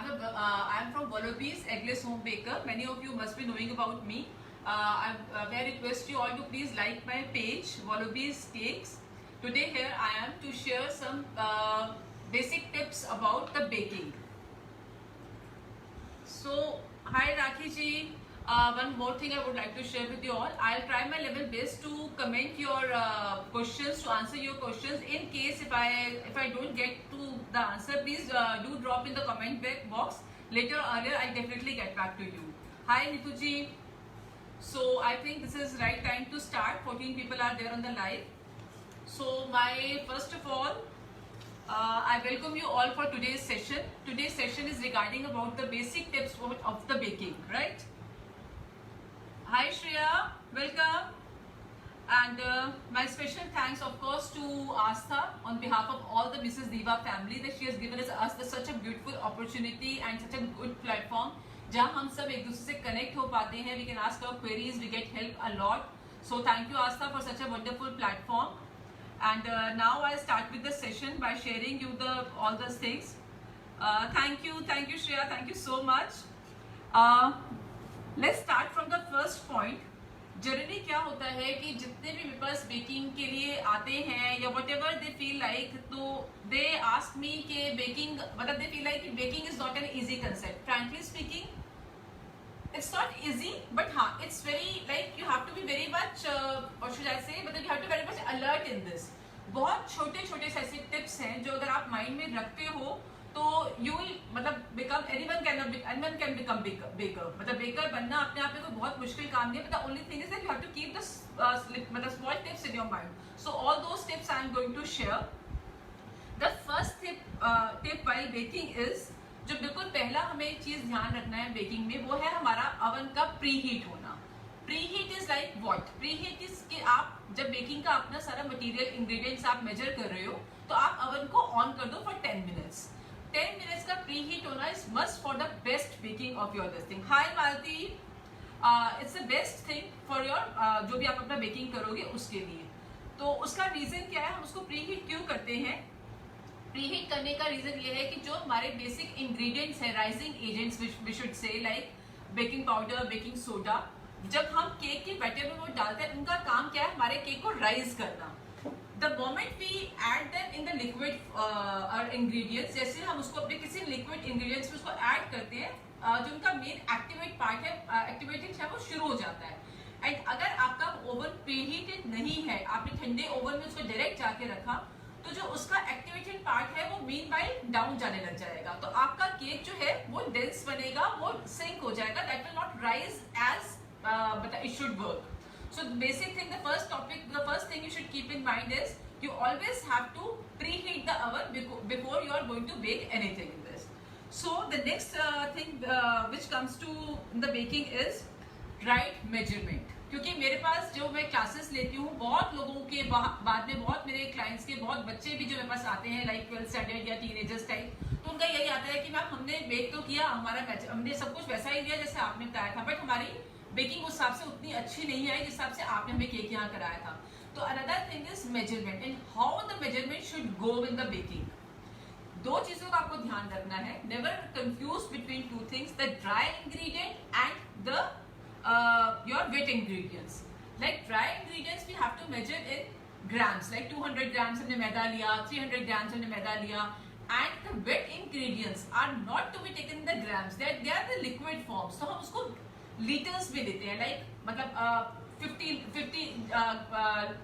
I'm from Wallabies Eggless Home Baker. Many of you must be knowing about me. I request you all to please like my page, Wallabies Cakes. Today here I am to share some basic tips about the baking. So, hi Rakhi ji. One more thing I would like to share with you all. I'll try my level best to comment your questions, to answer your questions. In case if I don't get to the answer, please do drop in the comment box. Later or earlier, I'll definitely get back to you. Hi Nitu ji. So I think this is right time to start. 14 people are there on the live. So first of all, I welcome you all for today's session. Today's session is regarding about the basic tips of the baking, right? Hi Shreya, welcome. And my special thanks of course to Astha on behalf of all the Mrs. Diva family that she has given us such a beautiful opportunity and such a good platform जहाँ हम सब एक दूसरे से connect हो पाते हैं. We can ask our queries, we get help a lot. So thank you Astha for such a wonderful platform. And now I'll start with the session by sharing you all those things. Thank you Shreya, thank you so much. Let's start from the first point. Generally क्या होता है कि जितने भी मेरे पास baking के लिए आते हैं या whatever they feel like, तो दे आस्क मी कि बेकिंग मतलब दे फील लाइक कि baking is not an easy concept. Frankly speaking it's not easy, but हाँ it's very like you have to be very much और should I say मतलब you have to very much alert in this. बहुत छोटे छोटे से ऐसे tips हैं जो अगर आप माइंड में रखते हो तो यू विल मतलब become anyone can become baker. मतलब बेकर बनना अपने आप में कोई बहुत मुश्किल काम नहीं है. But the only thing is that you have to keep the मतलब small tips in your mind. So all those tips I am going to share. The first tip while baking is, जो बिल्कुल पहला हमें एक चीज ध्यान रखना है बेकिंग में, वो है हमारा अवन का प्री हीट होना. Pre heat is like what? Pre heat is कि आप जब बेकिंग का अपना सारा मटेरियल इंग्रेडिएंट्स आप मेजर कर रहे हो तो आप अवन को ऑन कर दो फॉर 10 मिनट्स. 10 मिनट्स का प्री हीट होना is must for the best baking of your this thing. Hi Malti, it's the best thing for your जो भी आप अपना बेकिंग करोगे उसके लिए. तो उसका रीजन क्या है, हम उसको प्री हीट क्यों करते हैं? प्री हीट करने का रीजन ये है कि जो हमारे बेसिक इंग्रेडिएंट्स है, rising agents we should say, like baking powder, baking soda, जब हम केक के बैटर में वो डालते हैं उनका काम क्या है, हमारे केक को राइज करना. The moment we add them in the liquid ingredients, जैसे हम उसको अपने किसी लिक्विड इंग्रेडिएंट्स में उसको ऐड करते हैं, जो उनका मेन एक्टिवेट पार्ट है, एक्टिवेटिंग है, वो शुरू हो जाता है. एंड अगर आपका ओवन प्रीहीटेड नहीं है, आपने ठंडे ओवन में उसको डायरेक्ट जाके रखा, तो जो उसका एक्टिवेटेड पार्ट है वो मीन बाय डाउन जाने लग जाएगा. तो आपका केक जो है वो डेंस बनेगा, वो सिंक हो जाएगा. That will not rise as but it should work. So the basic thing, the first thing you should keep in mind is you always have to preheat the oven before you are going to bake anything in this. So the next thing which comes to the baking is right measurement. क्योंकि मेरे पास जो मैं classes लेती हूँ, बहुत लोगों के बाद में बहुत मेरे क्लाइंट्स के बहुत बच्चे भी जो मेरे पास आते हैं लाइक 12th स्टैंडर्ड या टीनेजर्स टाइप, तो उनका यही आता है कि मैम हमने बेक तो किया, हमने सब कुछ वैसा ही दिया जैसे आपने बताया था, बट हमारी बेकिंग उस हिसाब से उतनी अच्छी नहीं आई जिस हिसाब से आपने हमें केक यहाँ कराया था. तो another thing is measurement and how the measurement should go in the baking. दो चीजों का आपको ध्यान रखना है. Never confuse between two things, the dry ingredient and the your wet ingredients. Like dry ingredients we have to measure in grams, like 200 grams हमने मैदा लिया, 300 ग्राम्स हमने मैदा लिया. And the wet ingredients are not to be taken in the grams, they are the liquid forms. तो हम उसको litres में लेते हैं, लाइक मतलब 50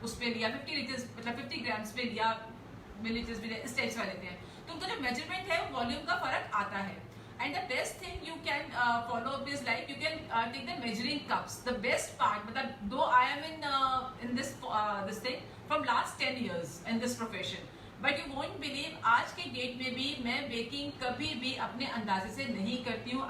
उस पे लिया, 50 लीटर्स मतलब 50 ग्राम्स पे लिया, मिलीलीटर्स में इस टाइप से लेते हैं. तो उनका जो मेजरमेंट है वॉल्यूम का फर्क आता है. And the best thing you can follow this, like you can take the measuring cups. The best part, मतलब though I am in this thing from last 10 years in this profession, but you won't believe आज के date में भी मैं baking कभी भी अपने अंदाजे से नहीं करती हूँ.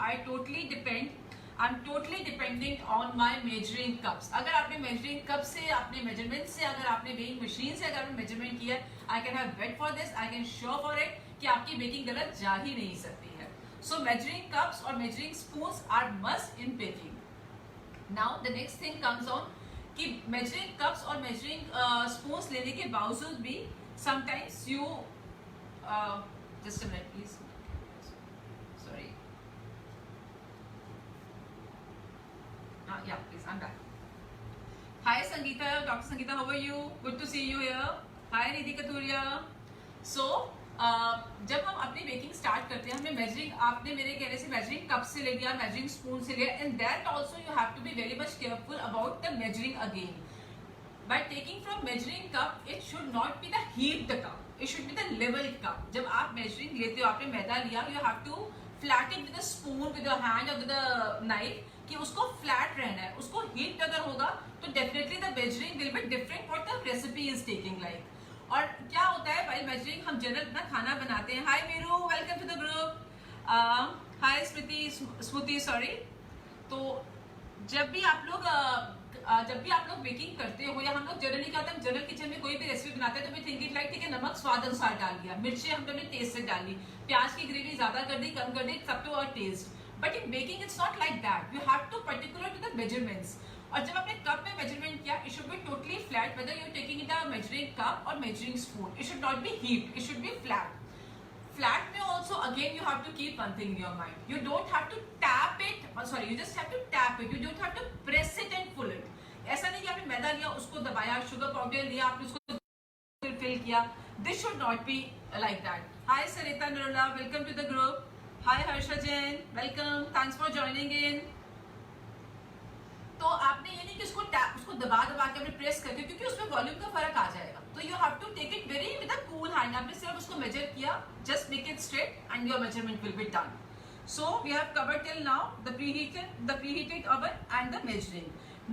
I'm totally dependent on my measuring cups. अगर आपने measuring cup से, आपने measurement से, अगर आपने weighing machine से अगर आपने measurement किया, I can have bet for this, I can sure for it कि आपकी baking गलत जा ही नहीं सकती है. So measuring cups और measuring spoons are must in baking. Now the next thing comes on कि measuring cups और measuring spoons लेने के बावजूद भी sometimes you just a minute please, sorry. Yeah, please, I'm back. Hi Sangeeta, Dr. Sangeeta, how are you? Good to see you here. Hi Nidhi Katuria. So जब हम अपनी baking start करते हैं, हमें मेजरिंग, आपने मेरे कहने से मेजरिंग कप से ले लिया, मेजरिंग स्पून से लिया, and that also you have to be very much careful about the measuring again. By taking from measuring cup, it should not be the heaped cup. It should be the level cup. जब आप measuring लेते हो, आपने मैदा लिया, you have to flat it with a spoon, with your hand or with a knife, कि उसको flat रहना है. उसको heaped अगर होगा, तो definitely the measuring will be different what the recipe is taking like. और क्या होता है while measuring, हम जनरल अपना खाना बनाते हैं. Hi Meru, welcome to the group. Hi Smriti, sorry. तो जब भी आप लोग बेकिंग करते हो, या हम लोग जनरली क्या होता है, जनरल किचन में कोई भी रेसिपी बनाते हैं तो वी थिंक इट लाइक, ठीक है, नमक स्वाद अनुसार डाल दिया, मिर्ची हमने टेस्ट से डाली, प्याज की ग्रेवी ज्यादा कर दी, कम कर दी, सब टू और taste. But in baking it's not like that. You have to particular to the measurements. और जब आपने कप में मेजरमेंट किया, it should be totally flat, whether you taking it a measuring cup और measuring spoon. It should not be heaped, it should be flat. Flat में also again you have to keep one thing in your mind. You don't have to tap it. Sorry, you just have to tap it. You don't have to press it and pull it. ऐसा नहीं कि आपने मैदा लिया, उसको दबाया, sugar powder लिया, आपने उसको फिल किया. This should not be like that. Hi Sarita Nirula, welcome to the group. Hi Harsha Jain, welcome. Thanks for joining in. तो आपने ये नहीं कि उसको दबा के आपने प्रेस करके, क्योंकि उसमें वॉल्यूम का फर्क आ जाएगा. तो you have to take it very with a cool hand. आपने सिर्फ उसको मेजर किया, just make it straight and your measurement will be done. So we have covered till now the preheated oven and the measuring.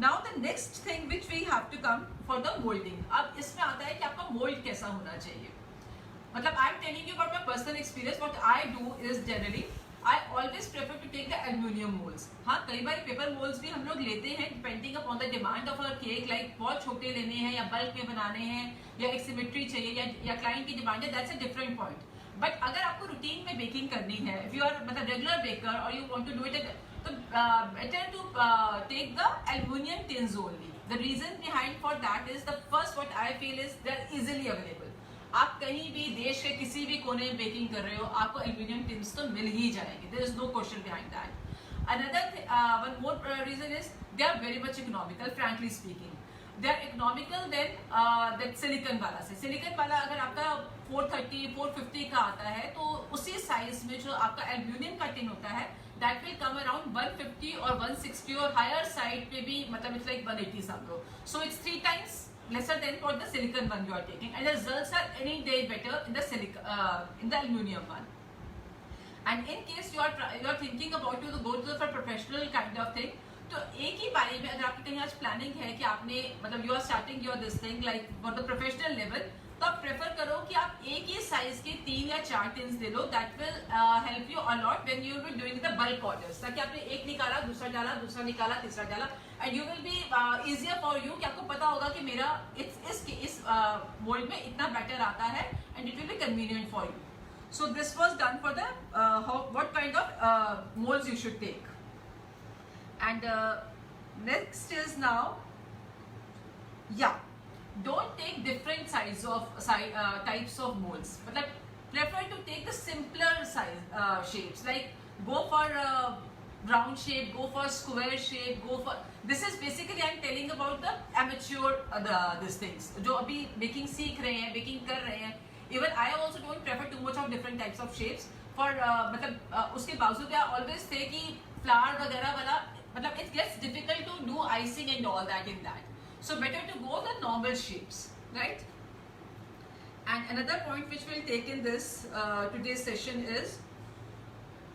Now the next thing which we have to come for the moulding. अब इसमें आता है कि आपका mould कैसा होना चाहिए. मतलब I am telling you about my personal experience. What I do is generally I always prefer to take the aluminium molds. हाँ, कई बार पेपर मोल्ड्स भी हम लोग लेते हैं depending upon the demand of our cake, like बहुत छोटे लेने हैं या बल्क में बनाने हैं या एक सिमेट्री चाहिए या क्लाइंट की डिमांड है, that's a different point. But अगर आपको रूटीन में बेकिंग करनी है, if you are मतलब रेगुलर बेकर और you want to do it, तो better to take the aluminium tins only. The reason behind for that is the first what I feel is they are easily available. आप कहीं भी देश के किसी भी कोने में बेकिंग कर रहे हो, आपको एल्यूमिनियम टिन्स तो मिल ही जाएंगे. There is no question behind that. Another one more reason is they are very much economical. Frankly speaking, they are economical then that silicone वाला से. सिलिकॉन वाला अगर आपका 430 450 का आता है, तो उसी साइज में जो आपका एल्यूमिनियम का टिन होता है, दैट विल कम अराउंड 150 और 160 और हायर साइड पे भी, मतलब इट्स लाइक 180 समझो. So it's 3 times lesser than for the silicon one you are taking, and the results are any day better in the aluminium one. And in case you are thinking about to go to for professional kind of thing, तो एक ही बारी में अगर आपकी कहीं आज planning है कि आपने मतलब you are starting your this thing like for the professional level, तो आप प्रेफर करो कि आप एक ही साइज के 3 या 4 टिन्स ले लो. That will help you a lot when you will be doing the bulk orders. ताकि आपने एक निकाला, दूसरा डाला, दूसरा निकाला, तीसरा डाला, and you will be easier for you कि आपको पता होगा कि मेरा इस मोल्ड में इतना बैटर आता है, and it will be convenient for you. So this was done for the what kind of moulds you should take. And next is now, या don't take different types of molds. मतलब prefer to take the simpler size shapes, like go for round shape, go for square shape, go for, this is basically I'm telling about the amateur these things जो अभी baking सीख रहे हैं, baking कर रहे हैं. Even I also don't prefer too much of different types of shapes for मतलब उसके बावजूद I always say कि flower वगैरह वाला, मतलब it gets difficult to do icing and all that in that. So better to go the normal shapes, right? And another point which we'll take in this today's session is,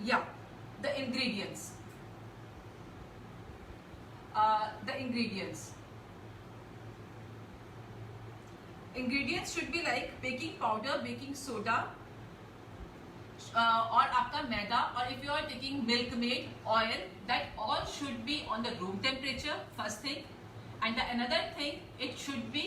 the ingredients. Ingredients should be like baking powder, baking soda, और आपका मैदा, और if you are taking Milkmaid, oil, that all should be on the room temperature, first thing. And another thing, it should be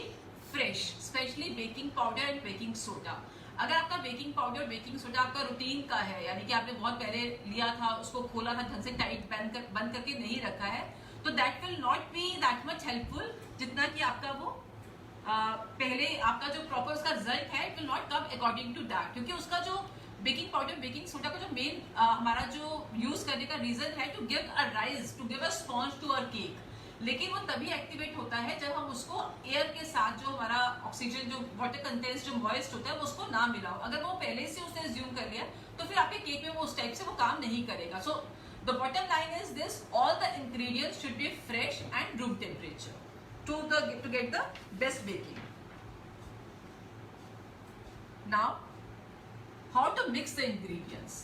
fresh, especially baking powder and baking soda. अगर आपका baking powder, baking soda आपका routine का है, यानी कि आपने बहुत पहले लिया था, उसको खोला था, ढंग से टाइट बंद करके नहीं रखा है, तो that will not B that much helpful जितना कि आपका वो पहले आपका जो प्रॉपर उसका रिजल्ट है, it will not come according to that. क्योंकि उसका जो बेकिंग पाउडर, बेकिंग सोडा का जो मेन हमारा जो यूज करने का रीजन है, to give a rise, to give a sponge to our cake. लेकिन वो तभी एक्टिवेट होता है जब हम उसको एयर के साथ, जो हमारा ऑक्सीजन, जो वाटर कंटेंट्स जो मॉइस्ट होता है, वो उसको ना मिला हो। अगर वो पहले से उसने एज्यूम कर लिया तो फिर आपके केक में वो उस टाइप से वो काम नहीं करेगा। So the bottom line is this, all the ingredients should be fresh and room temperature to get the best baking. Now how to mix the ingredients.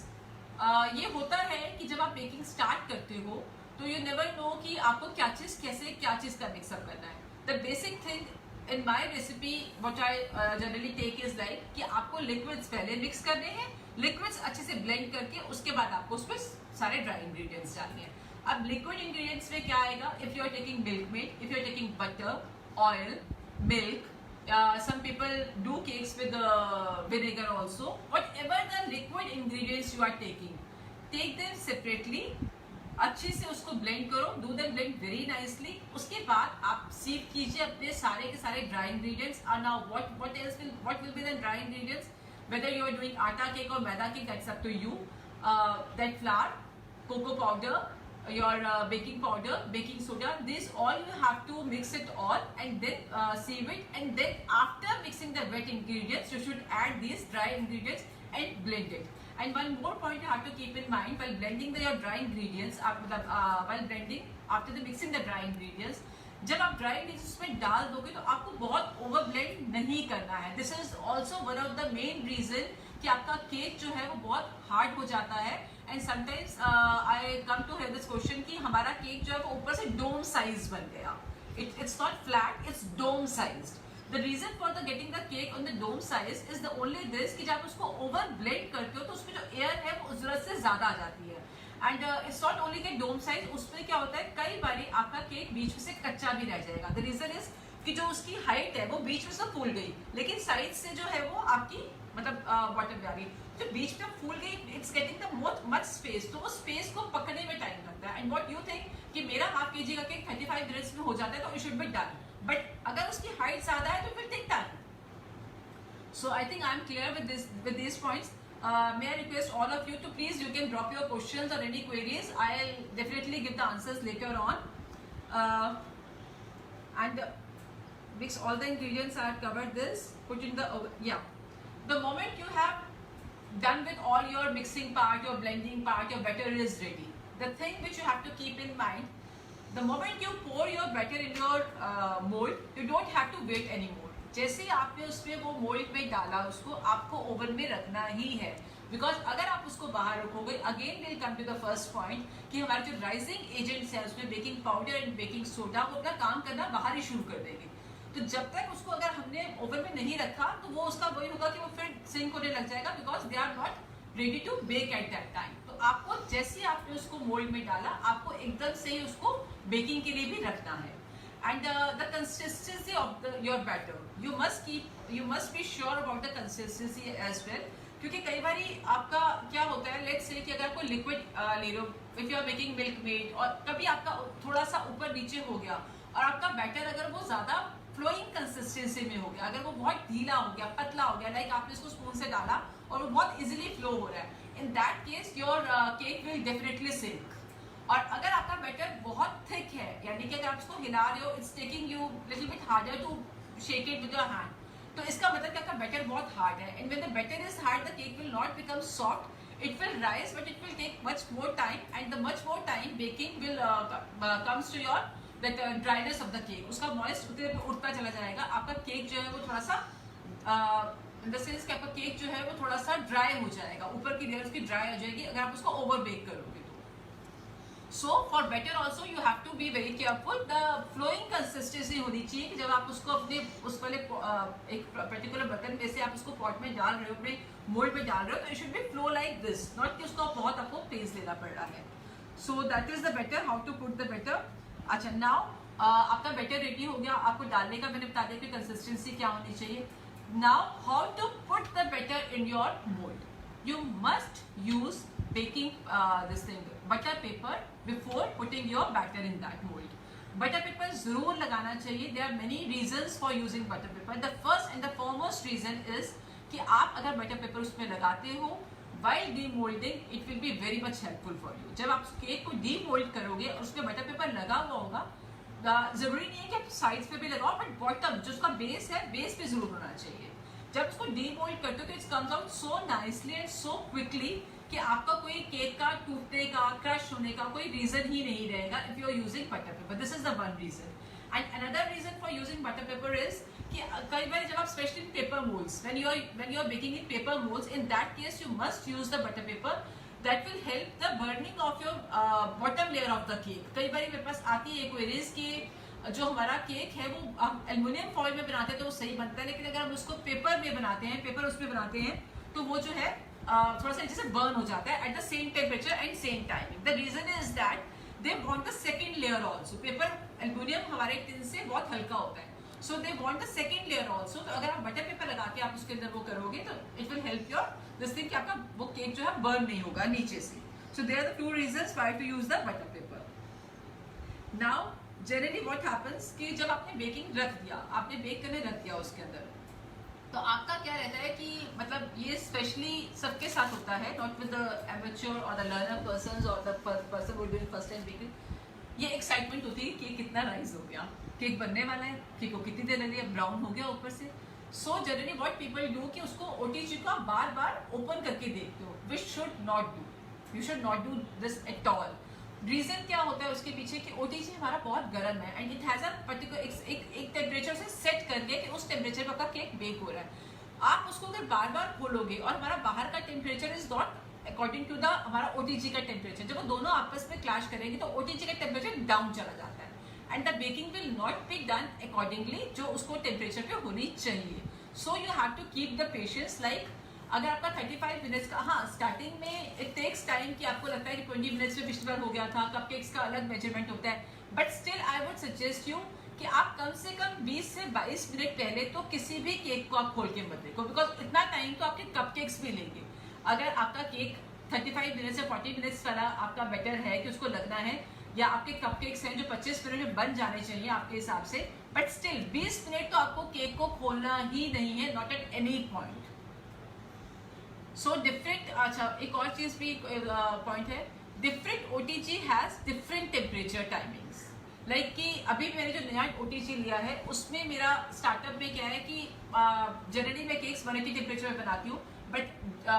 ये होता है कि जब आप बेकिंग स्टार्ट करते हो तो यू नेवर नो कि आपको क्या चीज का मिक्सअप करना है। The basic thing in my recipe what I generally take is like कि आपको लिक्विड्स पहले मिक्स करने हैं, लिक्विड्स अच्छे से ब्लेंड करके उसके बाद आपको उसमें सारे ड्राई इंग्रेडिएंट्स डालने हैं। अब लिक्विड इंग्रेडिएंट्स में क्या आएगा, if you are taking milkmaid, if you are taking butter, oil, milk, some people do cakes with vinegar also. Whatever the liquid ingredients you are taking, take them separately, अच्छे से उसको blend करो, do them blend very nicely. उसके बाद आप सीव कीजिए अपने सारे के सारे dry ingredients. Now what will be the dry ingredients, whether you are doing आटा केक और मैदा cake, that's up to you. That flour, cocoa powder, your baking powder, baking soda, this all you have to mix it all and then sieve it, and then after mixing the wet ingredients you should add these dry ingredients and blend it. And one more point you have to keep in mind while blending your dry ingredients, while blending after the mixing the dry ingredients, जब आप dry ingredients उसमें डाल दोगे तो आपको बहुत over blend नहीं करना है। This is also one of the main reason कि आपका केक जो है वो बहुत हार्ड हो जाता है। And sometimes I come to hear this question कि हमारा केक जो है वो ऊपर से डोम साइज बन गया। It's not flat, it's dome sized. The reason for the getting the cake on the dome size is the only this कि जब उसको over blend करते हो तो उसमें जो air है वो जरूरत से ज्यादा आ जाती है। And it's not only के dome size, उसमें क्या होता है कई बारी आपका केक बीच में से कच्चा भी रह जाएगा। The reason is कि जो उसकी हाइट है वो बीच में से फूल गई, लेकिन साइड से जो है वो आपकी मतलब बॉटम पे आ गई। जो बीच में फूल गई, it's getting the much space, तो वो स्पेस को पकड़ने में टाइम लगता है। एंड व्हाट यू थिंक कि मेरा हाफ केजी का केक 35 मिनट्स में हो जाता है तो it should be done, but अगर उसकी हाइट ज्यादा है तो फिर take time. So I think I am clear with this points. May I request all of you to please you can drop your questions or any queries. I'll definitely give the answers later on. And mix all the ingredients. I have covered this. Put in the oven. Yeah. The moment you have done with all your mixing part, your blending part, your batter is ready. The thing which you have to keep in mind, the moment you pour your batter in your mold, you don't have to wait anymore. जैसे आपने उसमें वो mould में डाला, उसको आपको oven में रखना ही है। बिकॉज अगर आप उसको बाहर रखोगे, again will come to the first point कि हमारे जो राइजिंग एजेंट्स हैं उसमें baking powder and baking soda वो अपना काम करना बाहर ही शुरू कर देंगे। तो जब तक उसको अगर हमने ओवन में नहीं रखा तो वो उसका वही होगा कि वो फिर सिंक होने लग जाएगा, because they are not ready to bake at that time. तो आपको जैसे आपने उसको मोल्ड में डाला, आपको एकदम से ही उसको बेकिंग के लिए भी रखना है। And the consistency of your batter, you must be sure about the consistency as well, क्योंकि कई बारी आपका क्या होता है, लेट्स से कि अगर कोई लिक्विड ले लो, if you are making Milkmaid, और कभी आपका थोड़ा सा ऊपर नीचे हो गया और आपका बैटर अगर वो ज्यादा फ्लोइंग कंसिस्टेंसी में हो गया, अगर वो बहुत ढीला हो गया, पतला हो गया, लाइक आपने इसको स्पून से डाला और वो बहुत इजीली फ्लो हो रहा है, in that case your cake will definitely sink. और अगर आपका बैटर बहुत थिक है, यानी कि अगर आप इसको हिला रहे हो, it's taking you little bit harder to shake it with your hand, तो इसका मतलब कि आपका बैटर बहुत हार्ड है। And when the batter is hard, the cake will not become soft, it will rise but it will take much more time, and the much more time baking will comes to your that dryness of the cake, उसका moist उठता चला जाएगा, आपका cake जो है वो थोड़ा सा इन द सेंस कि आपका केक जो है वो थोड़ा सा ड्राई हो जाएगा, ऊपर की लेयर उसकी ड्राई हो जाएगी अगर आप उसको ओवर बेक करोगे तो। So for batter also you have to be very careful, the flowing consistency होनी चाहिए कि जब आप उसको अपने उस वाले एक पर्टिकुलर बर्तन में से आप उसको पॉट में डाल रहे हो, अपने मोल्ड में डाल रहे हो, तो it should be flow like this, not कि उसको बहुत आपको पेस लेना पड़ रहा है। So that is the batter, how to put the batter. अच्छा, नाउ आपका बैटर रेडी हो गया, आपको डालने का मैंने बता दिया कि कंसिस्टेंसी क्या होनी चाहिए। Now how to put the batter in your mould, you must use baking this thing butter paper before putting your batter in that mold. Butter paper जरूर लगाना चाहिए। There are many reasons for using butter paper. The first and the foremost reason is कि आप अगर butter paper उसमें लगाते हो while demolding, it will be very much helpful for you. जब आप केक को demold करोगे और उसमें butter paper लगा हुआ होगा, जरूरी नहीं है कि आप साइड्स पे भी लगाओ, बट बॉटम जो उसका बेस है, बेस पे जरूर होना चाहिए। जब उसको डीमोल्ड करते हो तो it comes out so nicely and so quickly कि आपका कोई केक का टूटने का, क्रश होने का कोई रीजन ही नहीं रहेगा if you are using butter paper. This is the one reason. And another reason for using butter paper is कि कई बार जब आप specially in paper moulds, when you are baking in paper moulds, in that case you must use the butter paper. That will help the burning of your bottom layer of the cake. कई बार मेरे पास आती है queries कि जो हमारा cake है वो एल्युमिनियम फॉइल में बनाते हैं तो वो सही बनता है, लेकिन अगर हम उसको पेपर में बनाते हैं, पेपर उसमें बनाते हैं, तो वो जो है थोड़ा सा जैसे बर्न हो जाता है at the same temperature and same timing. The reason is that they want the second layer also. Paper aluminium हमारे टिन से बहुत हल्का होता है, so they want the second layer also. तो अगर आप बटर पेपर लगा के आप उसके अंदर वो करोगे तो it will help your this thing कि आपका वो केक जो है बर्न नहीं होगा नीचे से। So there are the two reasons why to use the butter paper. Now generally what happens कि जब आपने बेकिंग रख दिया, आपने बेक करने रख दिया उसके अंदर, तो आपका क्या रहता है कि मतलब ये स्पेशली सबके साथ होता है, नॉट विद द एमेच्योर और द लर्नर पर्संस और the person who doing first time baking. ये एक्साइटमेंट होती है कि कितना राइज हो गया, केक बनने वाला है, केक को कितनी देर लगी है, ब्राउन हो गया ऊपर से। So generally what people do कि उसको ओटीजी को आप बार बार ओपन करके देखते हो, which should not do, you should not do this at all. Reason क्या होता है उसके पीछे कि ओटीजी हमारा बहुत गर्म है and it has a particular एक टेम्परेचर से सेट कर दिया कि उस टेम्परेचर पर आपका केक बेक हो रहा है। आप उसको अगर बार बार खोलोगे और हमारा बाहर का temperature is not according to the हमारा ओटीजी का टेम्परेचर, जब वो दोनों आपस में क्लैश करेंगे तो ओटीजी का टेम्परेचर डाउन चला जाता है and the baking will not be done accordingly जो उसको टेम्परेचर पे होनी चाहिए। So you have to keep the patience. Like अगर आपका 35 मिनट्स का, हाँ स्टार्टिंग में इट टेक्स टाइम कि आपको लगता है कि 20 मिनट्स में पिछली बार हो गया था, कपकेक्स का अलग मेजरमेंट होता है, but still I would suggest you कि आप कम से कम 20 से 22 मिनट पहले तो किसी भी केक को आप खोल के मत देखो, बिकॉज इतना टाइम तो आपके कपकेक्स भी लेंगे। अगर आपका केक 35 मिनट्स या 40 मिनट्स वाला आपका बेटर है कि उसको लगना है, या आपके कपकेक्स हैं जो 25 मिनट में बन जाने चाहिए आपके हिसाब से, बट स्टिल 20 मिनट तो आपको केक को खोलना ही नहीं है, not at any point. So different, अच्छा एक और चीज भी पॉइंट है, different OTG has different temperature timings. Like कि अभी मैंने जो नया ओटीजी लिया है उसमें मेरा स्टार्टअप में क्या है कि जनरली मैं केक्स 180 टेम्परेचर में बनाती हूँ, but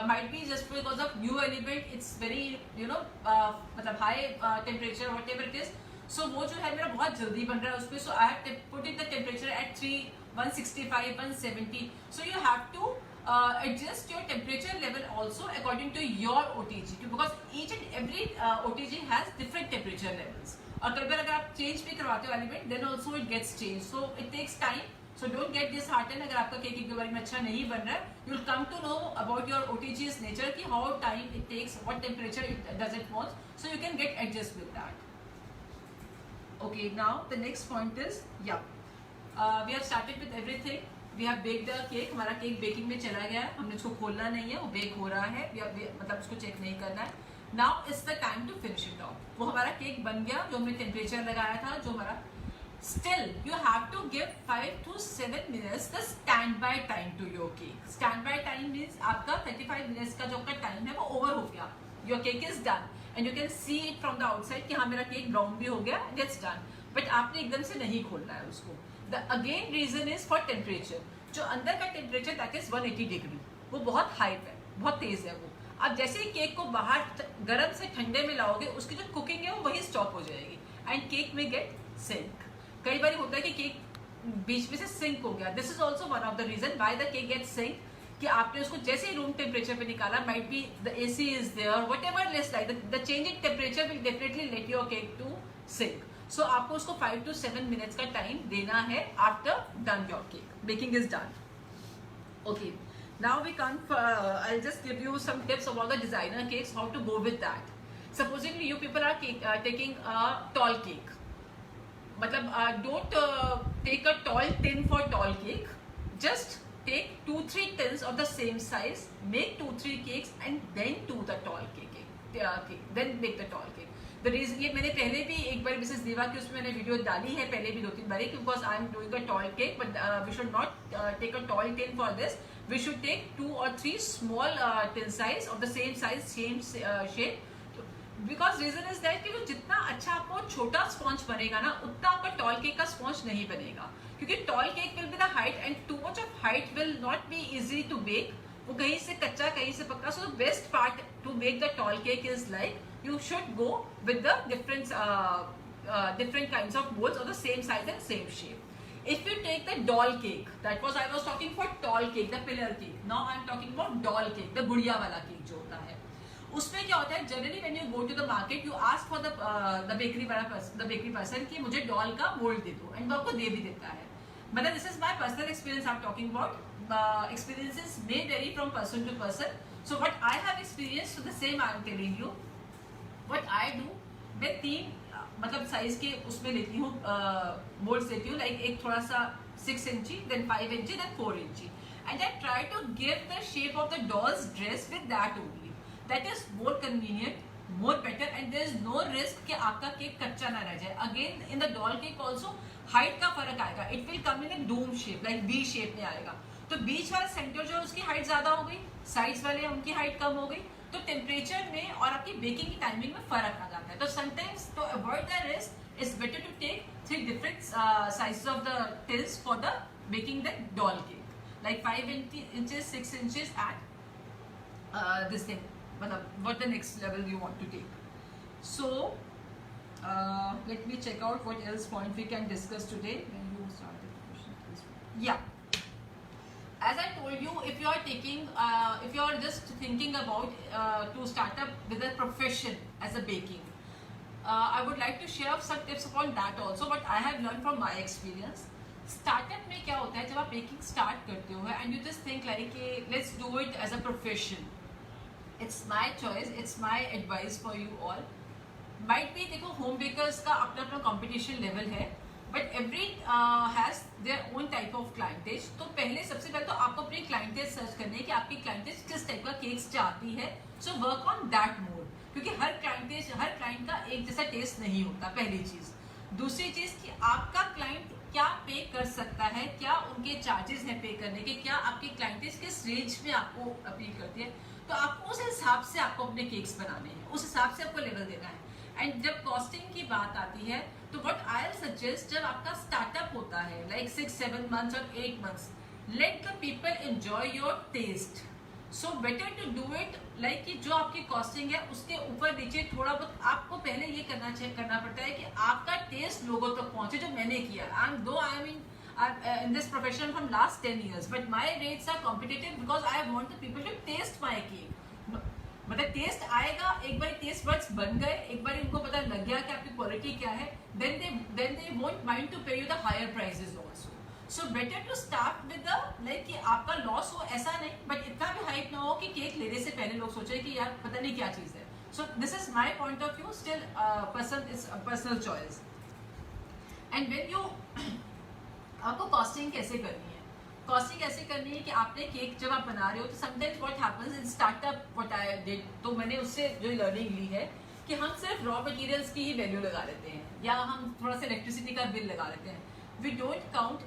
might be just because of new element it's very you know मतलब high temperature whatever it is. So वो जो है मेरा बहुत जल्दी बन रहा है उसमें, so I have put in the temperature at 165, 170। So you have to adjust your temperature level also according to your OTG, because each and every OTG has different temperature levels. और कई बार अगर आप चेंज भी करवाते हो element, then also it gets changed, so it takes time. So don't get disheartened अगर आपका cake एक दो बार में अच्छा नहीं बन रहा है. You'll come to know about your OTG's nature कि how time it takes, what temperature it does it wants, so you can get adjust with that. Okay, now the next point is we have started with everything. We have baked the cake. हमारा cake baking में चला गया है, हमने उसको खोलना नहीं है, वो बेक हो रहा है, मतलब उसको चेक नहीं करना है. Now is the time to finish it off. वो हमारा केक बन गया, जो हमने टेम्परेचर लगाया था, जो हमारा. Still, you have to give 5 to 7 minutes the standby time to your cake. Standby time means आपका 35 minutes का जो आपका टाइम है वो ओवर हो गया. Your cake is done and you can see it from the outside कि हाँ मेरा केक ब्राउन भी हो गया, it's done. But आपने एकदम से नहीं खोलना है उसको. The again reason is for temperature. जो अंदर का टेम्परेचर that is 180 डिग्री, वो बहुत हाई है, बहुत तेज है वो. आप जैसे ही केक को बाहर गर्म से ठंडे में लाओगे, उसकी जो कुकिंग है वो वही स्टॉप हो जाएगी एंड केक में गेट सिंक. कई बार होता है कि केक बीच में से सिंक हो गया. This is also one of the reason why the cake get sink, कि आपने उसको जैसे ही रूम टेम्परेचर पे निकाला, might be the AC is there, whatever less like the change in temperature will definitely let your cake to sink. So आपको उसको 5 to 7 minutes का टाइम देना है after done your cake. Baking is done. Okay, now we come for, I'll just give you some tips about the designer cakes, how to go with that. Supposingly you people are taking a tall cake. मतलब don't take a tall tin for tall cake. Just take 2-3 tins of the same size, make 2-3 cakes and then do the tall cake. Then make the tall cake. The reason, ये मैंने पहले भी एक बार Mrs देवा की उसमें मैंने video डाली है पहले भी 2-3 बार, because I am doing a tall cake, but we should not take a tall tin for this. We should take 2 or 3 small tin size of the same size, same shape. Because reason is that कि जो जितना अच्छा आपको छोटा sponge बनेगा ना, उतना आपका टॉल केक का स्पॉन्ज नहीं बनेगा, क्योंकि tall cake will be the height and too much of height will not be easy to bake. वो कहीं से कच्चा कहीं से पक्का. So best part to make the tall cake is like you should go with the different kinds of molds of the same size and same shape. If you take the doll cake, that was I was talking for tall cake, the pillar cake. Now I am talking about doll cake, the गुड़िया वाला cake जो होता है. उसमें क्या होता है, generally when you go to the market, you ask for the bakery person कि मुझे डॉल का मोल्ड दे दो, and वो आपको दे भी देता है. मतलब this is my personal experience I am talking about. Experiences may vary from person to person. So what I have experienced, so the same I am telling you. What I do, मैं 3 मतलब size के उसमें लेती हूँ, moulds लेती हूँ. Like एक थोड़ा सा 6 इंची, देन 5 इंची, then 4 inch, and I try to give the shape of the doll's dress with that only. That is more convenient, more better, and there is no risk कि आपका केक कच्चा ना रह जाए. Again in the doll cake also height का फर्क आएगा. It will come in a dome shape, like B shape में आएगा. तो बीच वाला सेंटर जो उसकी हाइट ज्यादा हो गई, साइड्स वाले उनकी हाइट कम हो गई, तो टेम्परेचर में और आपकी बेकिंग की टाइमिंग में फर्क आ जाता है. तो sometimes to avoid the risk it's better to take 3 different sizes of the tins for the baking the doll cake, like 5 inches, 6 inches at this thing, मतलब what the next level you want to take. So let me check out what else point we can discuss today. When you start the question, yeah. As I told you, if you are taking, if you are just thinking about to start up with a profession as a baking, I would like to share some tips upon that also. What I have learned from my experience. Startup में क्या होता है, जब आप baking start करते हो and you just think like, let's do it as a profession. It's my choice, it's my advice for you all. Might be देखो home bakers का अपना अपना competition level है. But every has their own type of clientage. तो पहले सबसे पहले तो आपको अपनी क्लाइंटेज सर्च करनी है कि आपकी क्लाइंटेज किस टाइप का केक्स चाहती है. So work on that mode, क्योंकि हर क्लाइंट का एक जैसा टेस्ट नहीं होता, पहली चीज. दूसरी चीज कि आपका क्लाइंट क्या पे कर सकता है, क्या उनके चार्जेस हैं पे करने के, क्या आपकी क्लाइंटेज किस रेंज में आपको अपील करती है. तो आपको उस हिसाब से आपको अपने केक्स बनाने हैं, उस हिसाब से आपको लेवल देना है. एंड जब कॉस्टिंग की बात आती है, तो व्हाट आई विल सजेस्ट, जब आपका स्टार्टअप होता है लाइक 6-7 months और 8 months, let the people enjoy your taste. So better to do it like कि जो आपकी कॉस्टिंग है उसके ऊपर नीचे थोड़ा बहुत आपको पहले ये करना पड़ता है कि आपका टेस्ट लोगों तक पहुंचे, जो मैंने किया. I am in this profession from last 10 years, but my rates are competitive because I want the people to taste my cake. मतलब टेस्ट आएगा, एक बार टेस्ट बड्स बन गए, एक बार इनको पता लग गया कि आपकी क्वालिटी क्या है, then they won't mind to pay you the higher prices also. So better to start with the like कि आपका लॉस हो ऐसा नहीं, बट इतना भी हाइप ना हो कि केक लेने से पहले लोग सोचे कि यार पता नहीं क्या चीज है. So this is my point of view. Still, it's a personal choice. And when you आपको कॉस्टिंग कैसे करनी है, कॉस्टिंग ऐसे करनी है कि आपने केक जब आप बना रहे हो, तो sometimes what happens in startup, what I did, तो मैंने उससे जो लर्निंग ली है कि हम सिर्फ रॉ मटेरियल्स की ही वैल्यू लगा लेते हैं, या हम थोड़ा सा इलेक्ट्रिसिटी का बिल लगा लेते हैं. वी डोंट काउंट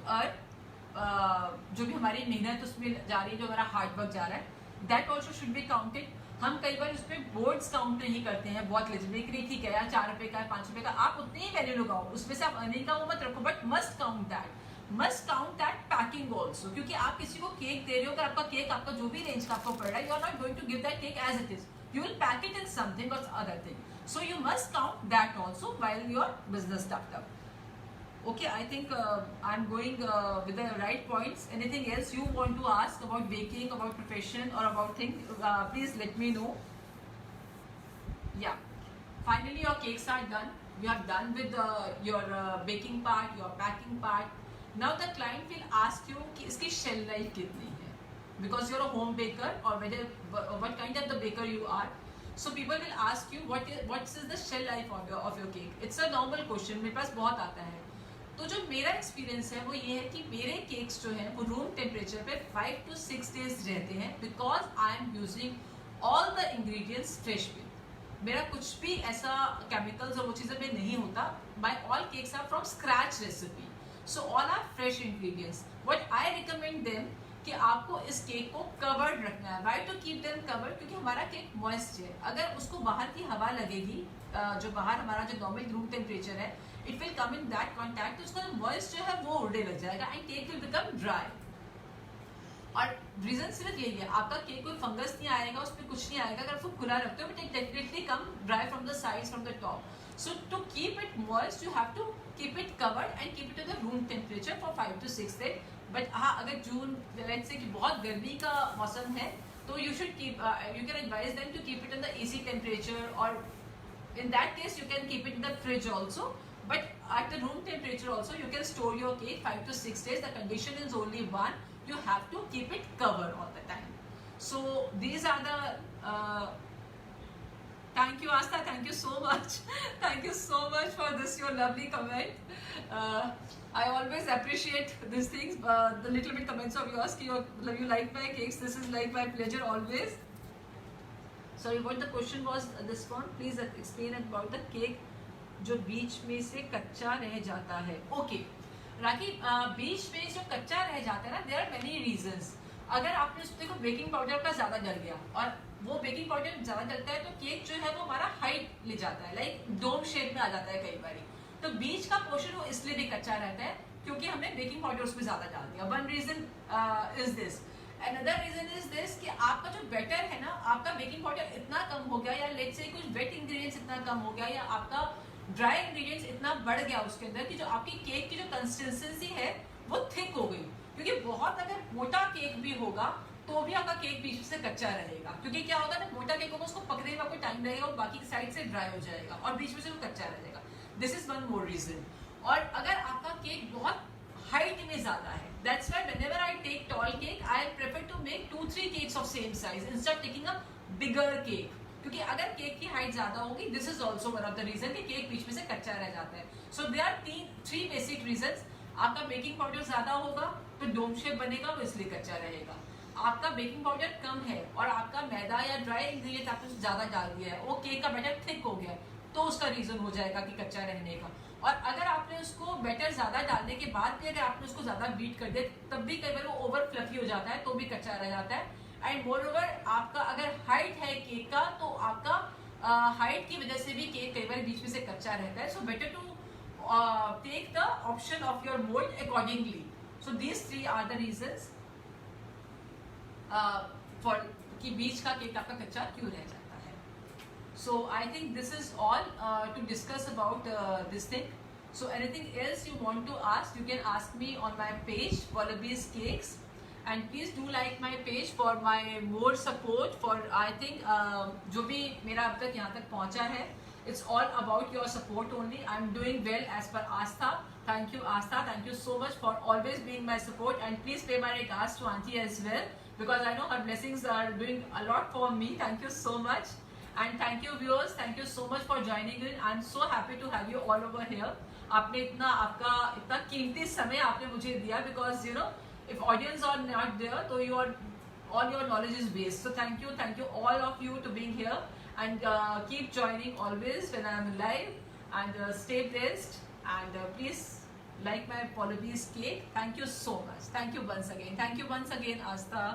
जो भी हमारी मेहनत उसमें जा रही है, जो हमारा हार्ड वर्क जा रहा है, that also should be counted. हम कई बार उसमें बोर्ड्स काउंट नहीं करते हैं. बहुत बेकरी ठीक है यार, 4 रुपए का 5 रुपए का, आप उतनी ही वैल्यू लगाओ, उसमें से आप अर्निंग का वो मत रखो, but must count that packing also. क्योंकि आप किसी को केक दे रहे हो, अगर आपका केक आपका जो भी रेंज का आपको पड़ रहा है, you are not going to give that cake as it is, you will pack it in something और other thing. So you must count that also while your business startup. Okay, I think I'm going with the right points. Anything else you want to ask about baking, about profession, or about things? Please let me know. Yeah. Finally, your cakes are done. You are done with your baking part, your packing part. Now the client will ask you कि इसकी shelf life कितनी है, because you're a home baker or what kind of the baker you are. So people will ask you what is the shelf life of your cake. It's a normal question. मेरे पास बहुत आता है. तो जो मेरा experience है वो ये है कि मेरे केक्स जो हैं वो रूम टेम्परेचर पे 5 to 6 days रहते हैं, because I am using all the ingredients fresh पे. मेरा कुछ भी ऐसा केमिकल्स और वो चीज़ें में नहीं होता. My all cakes are from scratch recipe, so all are fresh ingredients. What I recommend them कि आपको इस केक को कवर्ड रखना है. Why to keep them covered? क्योंकि हमारा केक मॉइस्ट है. अगर उसको बाहर की हवा लगेगी, जो बाहर हमारा जो नॉर्मल रूम टेम्परेचर है, it will come in that contact, तो उसका मॉइस्ट जो है वो उड़ने लग जाएगा and cake will become dry. और रीजन सिर्फ यही है, आपका केक कोई फंगस नहीं आएगा, उसमें कुछ नहीं आएगा अगर उसको खुला रखते हो, but it definitely come dry from the sides, from the top. So to keep it moist, you have to keep it covered and keep it at the room temperature for 5 to 6 days. But हाँ, अगर जून let's say कि बहुत गर्मी का मौसम है, तो you should keep, you can advise them to keep it in the AC temperature, or in that case you can keep it in the fridge also. But at the room temperature also you can store your cake 5 to 6 days. The condition is only one, you have to keep it covered all the time. So these are the thank you Asta, thank you so much. Thank you so much for this, your lovely comment. I always appreciate these things, the little bit comments of yours ki you like my cakes. This is like my pleasure always. Sorry, what the question was, this one, please explain about the cake जो बीच में से कच्चा रह जाता है. Okay राखी, बीच में जो कच्चा रह जाता है ना, देयर आर मेनी रीजंस. अगर आपने उसमें देखो बेकिंग पाउडर का ज्यादा डल गया, और वो बेकिंग पाउडर ज्यादा डलता है तो केक जो है वो हमारा हाइट ले जाता है, लाइक डोम शेप में आ जाता है कई बार. तो बीच का पोर्शन वो इसलिए भी कच्चा रहता है क्योंकि हमने बेकिंग पाउडर उसमें ज्यादा डाल दिया. One reason is this. Another reason is this कि आपका जो बैटर है ना, आपका बेकिंग पाउडर इतना कम हो गया, या लेट्स से कुछ वेट इंग्रेडिएंट्स इतना कम हो गया, या आपका ड्राई इंग्रेडिएंट्स इतना बढ़ गया उसके अंदर कि जो आपकी केक की जो कंसिस्टेंसी है वो थिक हो गई. क्योंकि बहुत अगर मोटा केक भी होगा तो भी आपका केक बीच से कच्चा रहेगा, क्योंकि क्या होगा ना, मोटा केक होगा उसको पकने में आपको टाइम लगेगा, और बाकी साइड से ड्राई हो जाएगा और बीच में से वो कच्चा रहेगा. This is one more reason. और अगर आपका केक बहुत हाइट में ज्यादा है, that's why whenever I take tall cake I prefer to make 2-3 cakes of same size instead of taking a bigger cake. क्योंकि अगर केक की हाइट ज्यादा होगी, this is also one of the reason कि cake बीच में से कच्चा रह जाता है. So there are 3 basic reasons. आपका बेकिंग पाउडर ज्यादा होगा तो डोम शेप बनेगा, वो इसलिए कच्चा रहेगा. आपका बेकिंग पाउडर कम है और आपका मैदा या ड्राई इंग्रेडिएंट आपने ज्यादा डाल दिया है, वो केक का बैटर थिक हो गया, तो उसका रीजन हो जाएगा कि कच्चा रहने का. और अगर आपने उसको बैटर ज्यादा डालने के बाद भी अगर आपने उसको ज्यादा बीट कर दिया, तब भी कई बार वो ओवर फ्लफी हो जाता है, तो भी कच्चा रह जाता है. एंड मोर ओवर, आपका अगर हाइट है केक का, तो आपका हाइट की वजह से भी केक कई बार बीच में से कच्चा रहता है. So better to take the option of your mould accordingly. So these 3 are the reasons for कि बीच का केक आपका कच्चा क्यों रह जाता है. So I think this is all to discuss about this thing. So anything else you want to ask, you can ask me on my page, Wallabies Cakes, and please do like my page for my more support. For I think जो भी मेरा अब तक यहाँ तक पहुँचा है, it's all about your support only. I'm doing well as per Astha. Thank you Astha, thank you so much for always being my support, and please pay my regards to Auntie as well, because I know her blessings are doing a lot for me. Thank you so much. And thank you viewers, thank you so much for joining in. I'm so happy to have you all over here. आपने आपका इतना कीमती समय आपने मुझे दिया, because you know if audience are not there, तो all your knowledge is waste. So thank you all of you to being here, and keep joining always when I am live, and stay blessed, and please like my Wallabies cake. Thank you so much. Thank you once again. Thank you once again Astha.